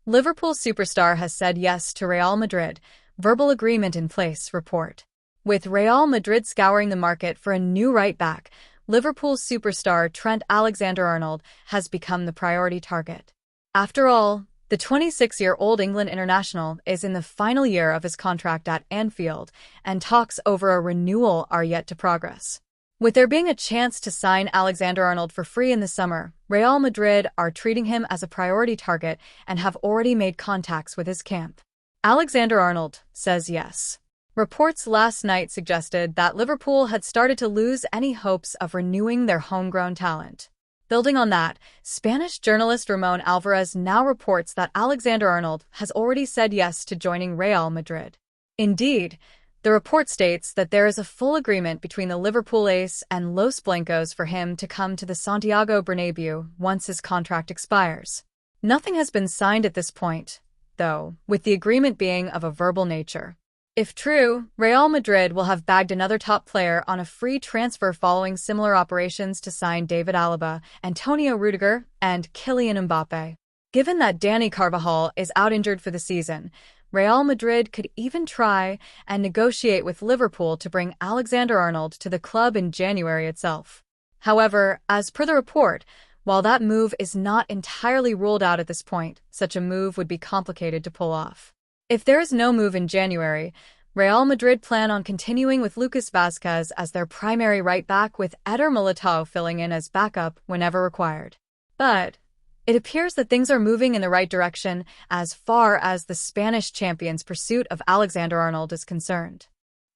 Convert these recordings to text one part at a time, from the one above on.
Liverpool superstar has said yes to Real Madrid, verbal agreement in place, report. With Real Madrid scouring the market for a new right-back, Liverpool superstar Trent Alexander-Arnold has become the priority target. After all, the 26-year-old England international is in the final year of his contract at Anfield, and talks over a renewal are yet to progress. With there being a chance to sign Alexander-Arnold for free in the summer, Real Madrid are treating him as a priority target and have already made contacts with his camp. Alexander-Arnold says yes. Reports last night suggested that Liverpool had started to lose any hopes of renewing their homegrown talent. Building on that, Spanish journalist Ramon Alvarez now reports that Alexander-Arnold has already said yes to joining Real Madrid. Indeed, the report states that there is a full agreement between the Liverpool ace and Los Blancos for him to come to the Santiago Bernabeu once his contract expires. Nothing has been signed at this point, though, with the agreement being of a verbal nature. If true, Real Madrid will have bagged another top player on a free transfer following similar operations to sign David Alaba, Antonio Rudiger, and Kylian Mbappe. Given that Dani Carvajal is out injured for the season, Real Madrid could even try and negotiate with Liverpool to bring Alexander-Arnold to the club in January itself. However, as per the report, while that move is not entirely ruled out at this point, such a move would be complicated to pull off. If there is no move in January, Real Madrid plan on continuing with Lucas Vazquez as their primary right-back, with Eder Militao filling in as backup whenever required. But it appears that things are moving in the right direction as far as the Spanish champions' pursuit of Alexander-Arnold is concerned.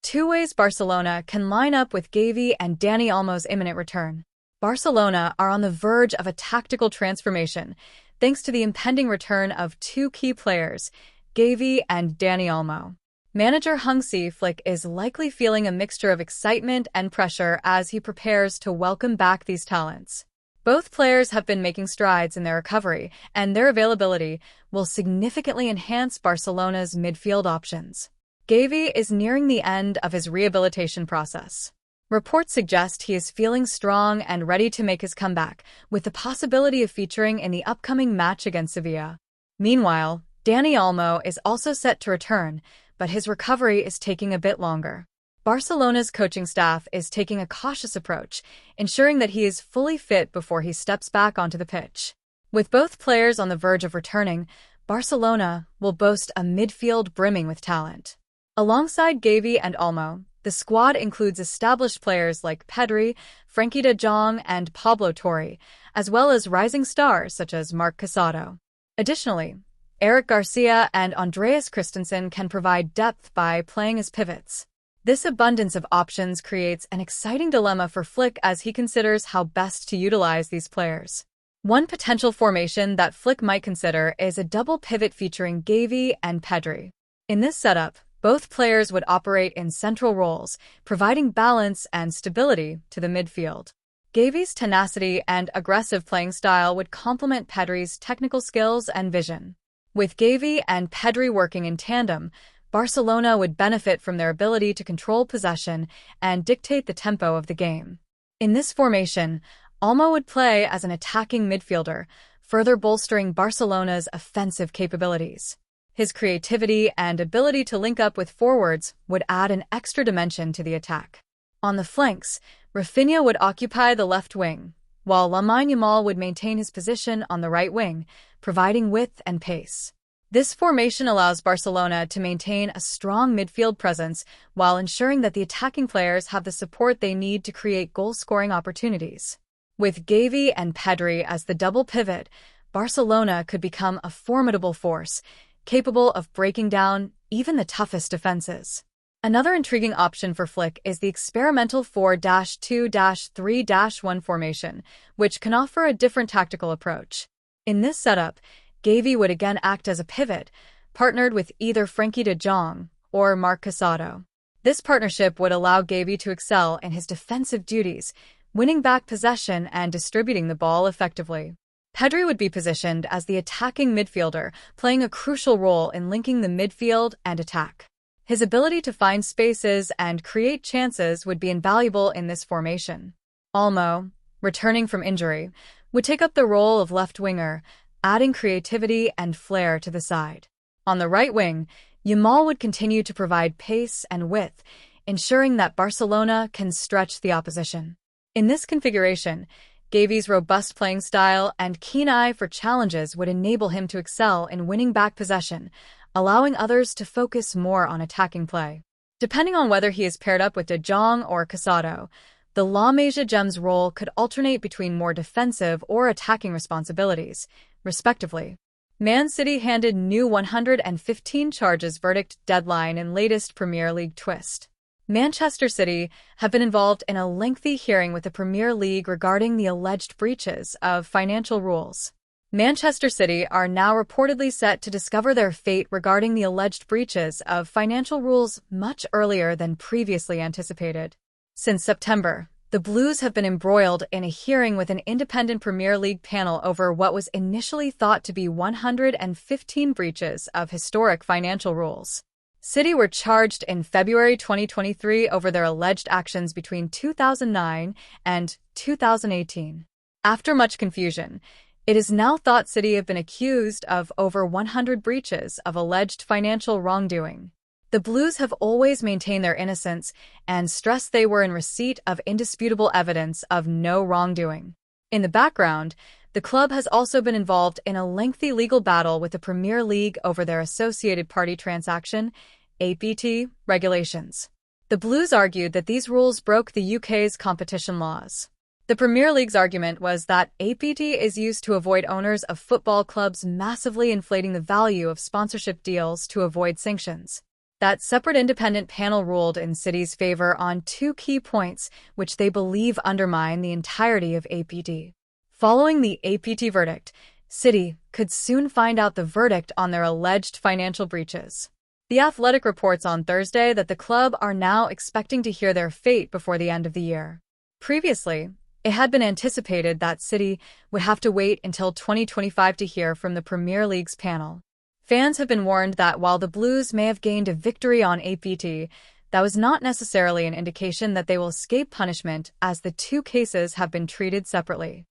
Two ways Barcelona can line up with Gavi and Dani Olmo's imminent return. Barcelona are on the verge of a tactical transformation, thanks to the impending return of two key players, Gavi and Dani Olmo. Manager Hansi Flick is likely feeling a mixture of excitement and pressure as he prepares to welcome back these talents. Both players have been making strides in their recovery, and their availability will significantly enhance Barcelona's midfield options. Gavi is nearing the end of his rehabilitation process. Reports suggest he is feeling strong and ready to make his comeback, with the possibility of featuring in the upcoming match against Sevilla. Meanwhile, Dani Olmo is also set to return, but his recovery is taking a bit longer. Barcelona's coaching staff is taking a cautious approach, ensuring that he is fully fit before he steps back onto the pitch. With both players on the verge of returning, Barcelona will boast a midfield brimming with talent. Alongside Gavi and Olmo, the squad includes established players like Pedri, Frenkie de Jong, and Pablo Torre, as well as rising stars such as Marc Casado. Additionally, Eric Garcia and Andreas Christensen can provide depth by playing as pivots. This abundance of options creates an exciting dilemma for Flick as he considers how best to utilize these players. One potential formation that Flick might consider is a double pivot featuring Gavi and Pedri. In this setup, both players would operate in central roles, providing balance and stability to the midfield. Gavi's tenacity and aggressive playing style would complement Pedri's technical skills and vision. With Gavi and Pedri working in tandem, Barcelona would benefit from their ability to control possession and dictate the tempo of the game. In this formation, Olmo would play as an attacking midfielder, further bolstering Barcelona's offensive capabilities. His creativity and ability to link up with forwards would add an extra dimension to the attack. On the flanks, Rafinha would occupy the left wing, while Lamine Yamal would maintain his position on the right wing, providing width and pace. This formation allows Barcelona to maintain a strong midfield presence while ensuring that the attacking players have the support they need to create goal-scoring opportunities. With Gavi and Pedri as the double pivot, Barcelona could become a formidable force, capable of breaking down even the toughest defenses. Another intriguing option for Flick is the experimental 4-2-3-1 formation, which can offer a different tactical approach. In this setup, Gavi would again act as a pivot, partnered with either Frenkie de Jong or Marc Casado. This partnership would allow Gavi to excel in his defensive duties, winning back possession and distributing the ball effectively. Pedri would be positioned as the attacking midfielder, playing a crucial role in linking the midfield and attack. His ability to find spaces and create chances would be invaluable in this formation. Olmo, returning from injury, would take up the role of left winger, adding creativity and flair to the side. On the right wing, Yamal would continue to provide pace and width, ensuring that Barcelona can stretch the opposition. In this configuration, Gavi's robust playing style and keen eye for challenges would enable him to excel in winning back possession, allowing others to focus more on attacking play. Depending on whether he is paired up with De Jong or Casado, the La Masia Gem's role could alternate between more defensive or attacking responsibilities, respectively. Man City handed new 115 charges verdict deadline in latest Premier League twist. Manchester City have been involved in a lengthy hearing with the Premier League regarding the alleged breaches of financial rules. Manchester City are now reportedly set to discover their fate regarding the alleged breaches of financial rules much earlier than previously anticipated. Since September, the Blues have been embroiled in a hearing with an independent Premier League panel over what was initially thought to be 115 breaches of historic financial rules. City were charged in February 2023 over their alleged actions between 2009 and 2018. After much confusion, it is now thought City have been accused of over 100 breaches of alleged financial wrongdoing. The Blues have always maintained their innocence and stressed they were in receipt of indisputable evidence of no wrongdoing. In the background, the club has also been involved in a lengthy legal battle with the Premier League over their associated party transaction, APT, regulations. The Blues argued that these rules broke the UK's competition laws. The Premier League's argument was that APT is used to avoid owners of football clubs massively inflating the value of sponsorship deals to avoid sanctions. That separate independent panel ruled in City's favor on two key points which they believe undermine the entirety of APT. Following the APT verdict, City could soon find out the verdict on their alleged financial breaches. The Athletic reports on Thursday that the club are now expecting to hear their fate before the end of the year. Previously, it had been anticipated that City would have to wait until 2025 to hear from the Premier League's panel. Fans have been warned that while the Blues may have gained a victory on APT, that was not necessarily an indication that they will escape punishment, as the two cases have been treated separately.